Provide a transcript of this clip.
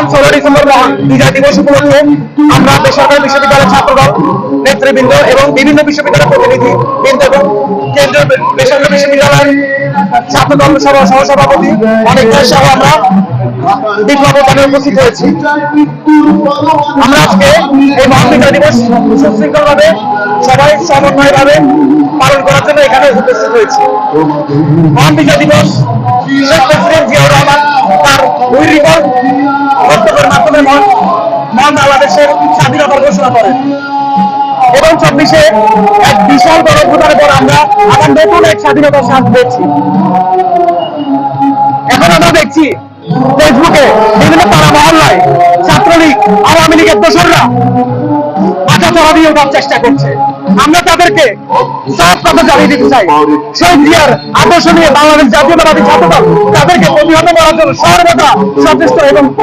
আগাম 16 ডিসেম্বর মহান বিজয় দিবস উপলক্ষে আমরা বেসরকারি বিশ্ববিদ্যালয়ের ছাত্রদল নেতৃবৃন্দ এবং বিভিন্ন বিশ্ববিদ্যালয়ের প্রতিনিধি বৃন্দ এবং কেন্দ্রীয় বেসরকারি বিশ্ববিদ্যালয়ের ছাত্রদল সহসভাপতি অনেকের সহ আমরা বিপ্লব গানে উপস্থিত হয়েছি। আমরা আজকে এই মহান বিজয় দিবস সুশৃঙ্খল ভাবে সবাই সমন্বয় ভাবে পালন করার জন্য এখানে উপস্থিত হয়েছি। মহান বিজয় দিবস শেখ প্রেসিডেন্ট জিয়াউর রহমান তার বক্তব্যের মাধ্যমে মহান বাংলাদেশের স্বাধীনতার ঘোষণা করেন এবং 24-এ এক বিশাল গণঅভ্যুত্থানের পর আমরা আবার নতুন এক স্বাধীনতার স্বাদ পেয়েছি। এখন আমরা দেখছি ফেসবুকে বিভিন্ন পাড়া মহল্লায় ছাত্রলীগ আওয়ামী লীগের দোসররা মাথা চড়া দিয়ে ওঠার চেষ্টা করছে। আমরা তাদেরকে সাফ কথা জানিয়ে দিতে চাই, শেখ জিয়ার আদর্শ নিয়ে বাংলাদেশ জাতীয়তাবাদী ছাত্রদল তাদেরকে প্রতিহত করার জন্য সর্বদা সচেষ্ট এবং